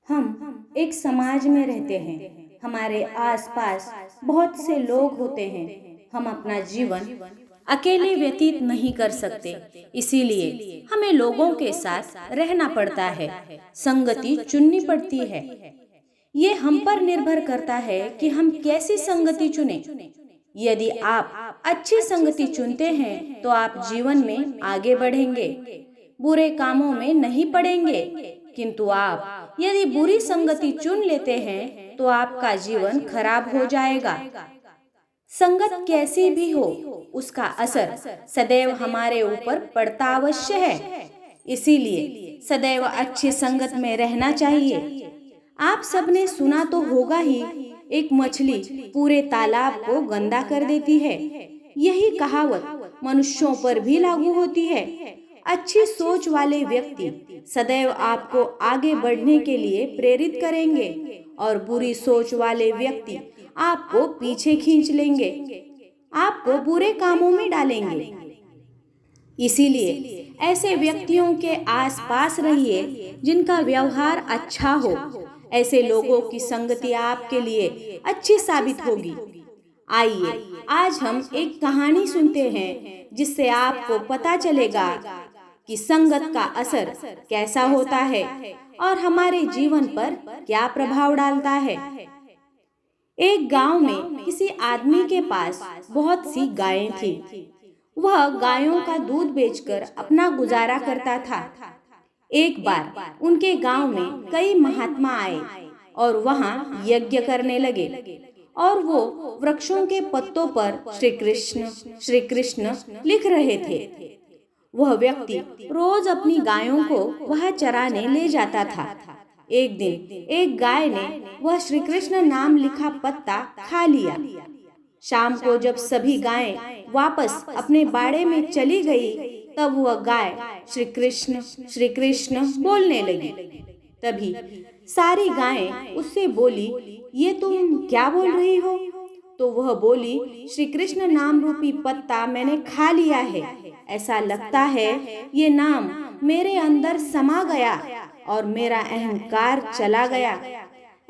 हम एक समाज में रहते हैं। हमारे आसपास बहुत से लोग होते हैं। हम अपना जीवन अकेले व्यतीत नहीं कर सकते, इसीलिए हमें लोगों के साथ रहना पड़ता है, संगति चुननी पड़ती है। ये हम पर निर्भर करता है कि हम कैसी संगति चुनें। यदि आप अच्छी संगति चुनते हैं तो आप जीवन में आगे बढ़ेंगे, बुरे कामों में नहीं पड़ेंगे। किंतु आप यदि बुरी संगति चुन लेते हैं तो आपका जीवन खराब हो जाएगा। संगत कैसी भी हो, उसका असर सदैव हमारे ऊपर पड़ता अवश्य है। इसीलिए सदैव अच्छी संगत में रहना चाहिए। आप सबने सुना तो होगा ही, एक मछली पूरे तालाब को गंदा कर देती है। यही कहावत मनुष्यों पर भी लागू होती है। अच्छी सोच वाले व्यक्ति सदैव आपको आगे बढ़ने के लिए प्रेरित करेंगे और बुरी सोच वाले व्यक्ति आपको पीछे खींच लेंगे, आपको बुरे कामों में डालेंगे। इसीलिए ऐसे व्यक्तियों के आसपास रहिए जिनका व्यवहार अच्छा हो। ऐसे लोगों की संगति आपके लिए अच्छी साबित होगी। आइए आज हम एक कहानी सुनते हैं जिससे आपको पता चलेगा कि संगत का असर कैसा होता है और हमारे जीवन पर क्या प्रभाव डालता है। एक गांव में किसी आदमी के पास बहुत सी गायें थी। वह गायों का दूध बेचकर अपना गुजारा करता था। एक बार उनके गांव में कई महात्मा आए और वहां यज्ञ करने लगे और वो वृक्षों के पत्तों पर श्री कृष्ण लिख रहे थे। वह व्यक्ति रोज अपनी गायों को वह चराने ले जाता था। एक दिन एक गाय ने वह श्री कृष्ण नाम लिखा पत्ता खा लिया। शाम को जब सभी गायें वापस अपने बाड़े में चली गई, तब वह गाय श्री कृष्ण बोलने लगी। तभी सारी गायें उससे बोली, ये तुम क्या बोल रही हो? तो वह बोली, श्री कृष्ण नाम रूपी पत्ता मैंने खा लिया है। ऐसा लगता है ये नाम मेरे अंदर समा गया और मेरा अहंकार चला गया।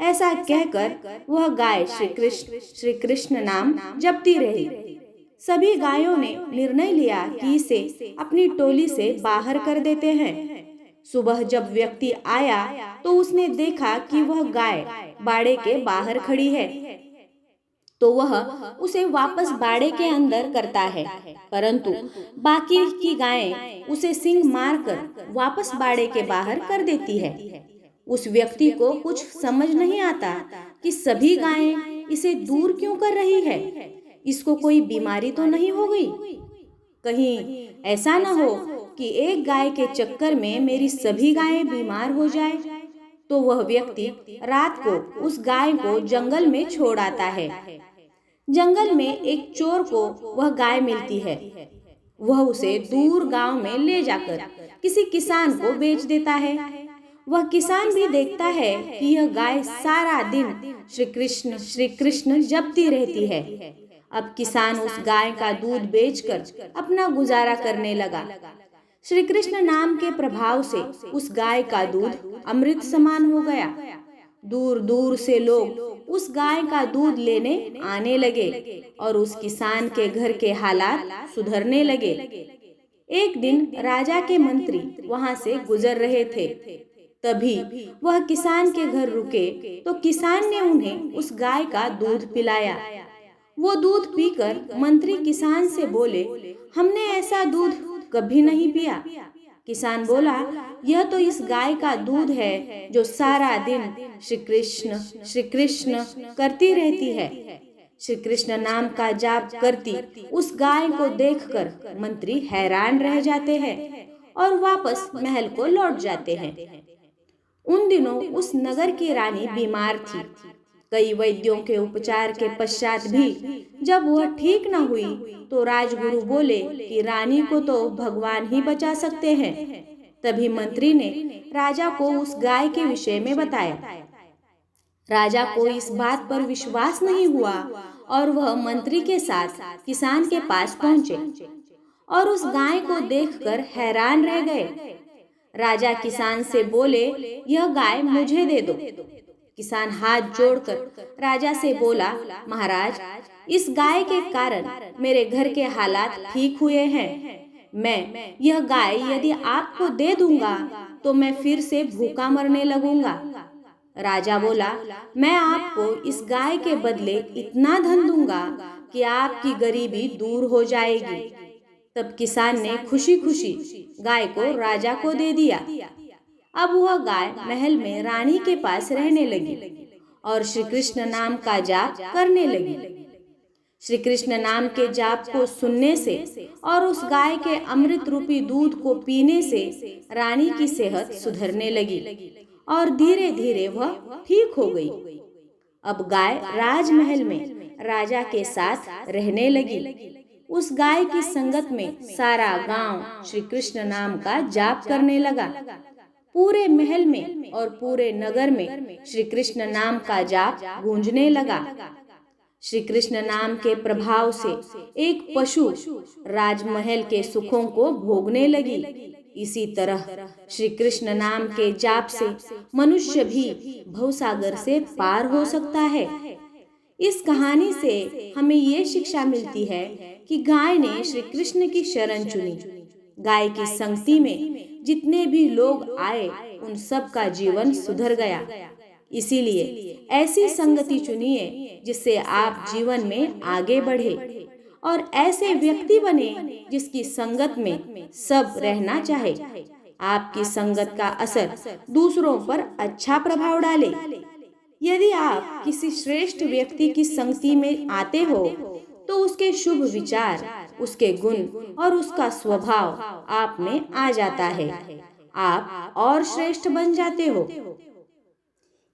ऐसा कहकर वह गाय श्री कृष्ण नाम जपती रही। सभी गायों ने निर्णय लिया कि इसे अपनी टोली से बाहर कर देते हैं। सुबह जब व्यक्ति आया तो उसने देखा कि वह गाय बाड़े के बाहर खड़ी है, तो वह उसे वापस बाड़े के अंदर करता है, परंतु बाकी की गायें उसे सींग मारकर वापस बाड़े के बाहर कर देती है। उस व्यक्ति को कुछ समझ नहीं आता कि सभी गायें इसे दूर क्यों कर रही है। इसको कोई बीमारी तो नहीं हो गई? कहीं ऐसा न हो कि एक गाय के चक्कर में मेरी सभी गायें बीमार हो जाए। तो वह व्यक्ति रात को उस गाय को जंगल में छोड़ आता है। जंगल में एक चोर को वह गाय मिलती है। वह उसे दूर गांव में ले जाकर किसी किसान को बेच देता है। वह किसान भी देखता है कि यह गाय सारा दिन श्री कृष्ण जपती रहती है। अब किसान उस गाय का दूध बेचकर अपना गुजारा करने लगा। श्री कृष्ण नाम के प्रभाव से उस गाय का दूध अमृत समान हो गया। दूर दूर से लोग उस गाय का दूध लेने आने लगे और उस किसान के घर के हालात सुधरने लगे। एक दिन राजा के मंत्री वहां से गुजर रहे थे। तभी वह किसान के घर रुके तो किसान ने उन्हें उस गाय का दूध पिलाया। वो दूध पीकर मंत्री किसान से बोले, हमने ऐसा दूध कभी नहीं पिया। किसान बोला, यह तो इस गाय का दूध है जो सारा दिन श्री कृष्ण करती रहती है। श्री कृष्ण नाम का जाप करती उस गाय को देखकर मंत्री हैरान रह जाते हैं और वापस महल को लौट जाते हैं। उन दिनों उस नगर की रानी बीमार थी। कई वैद्यों के उपचार के पश्चात भी जब वह ठीक न हुई तो राजगुरु बोले कि रानी को तो भगवान ही बचा सकते हैं। तभी मंत्री ने राजा को उस गाय के विषय में बताया। राजा को इस बात पर विश्वास नहीं हुआ और वह मंत्री के साथ किसान के पास पहुंचे और उस गाय को देखकर हैरान रह गए। राजा किसान से बोले, यह गाय मुझे दे दो। किसान हाथ जोड़कर राजा से बोला, महाराज, इस गाय के कारण मेरे घर के हालात ठीक हुए हैं। मैं यह गाय यदि आपको दे दूंगा तो मैं फिर से भूखा मरने लगूंगा। राजा बोला, मैं आपको इस गाय के बदले इतना धन दूंगा कि आपकी गरीबी दूर हो जाएगी। तब किसान ने खुशी खुशी गाय को राजा को दे दिया। अब वह गाय महल में रानी के पास रहने लगी और श्री कृष्ण नाम का जाप करने लगी। श्री कृष्ण नाम के जाप को सुनने से और उस गाय के अमृत रूपी दूध को पीने से रानी की सेहत सुधरने लगी और धीरे धीरे वह ठीक हो गई। अब गाय राजमहल में राजा के साथ रहने लगी। उस गाय की संगत में सारा गांव श्री कृष्ण नाम का जाप करने लगा। पूरे महल में और पूरे नगर में श्री कृष्ण नाम का जाप गूंजने लगा। श्री कृष्ण नाम के प्रभाव से एक पशु राजमहल के सुखों को भोगने लगी। इसी तरह श्री कृष्ण नाम के जाप से मनुष्य भी भवसागर से पार हो सकता है। इस कहानी से हमें ये शिक्षा मिलती है कि गाय ने श्री कृष्ण की शरण चुनी। गाय की संगति में जितने भी लोग आए उन सब का जीवन सुधर गया। इसीलिए ऐसी संगति चुनिए जिससे आप जीवन में आगे बढ़े और ऐसे व्यक्ति बने जिसकी संगत में सब रहना चाहे। आपकी संगत का असर दूसरों पर अच्छा प्रभाव डाले। यदि आप किसी श्रेष्ठ व्यक्ति की संगति में आते हो तो उसके शुभ विचार, उसके गुण और उसका स्वभाव आप में आ जाता है। आप और श्रेष्ठ बन जाते हो।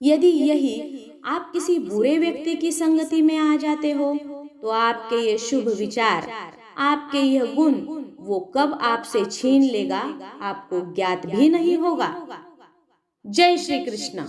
यदि यही आप किसी बुरे व्यक्ति की संगति में आ जाते हो तो आपके ये शुभ विचार, आपके यह गुण वो कब आपसे छीन लेगा आपको ज्ञात भी नहीं होगा। जय श्री कृष्ण।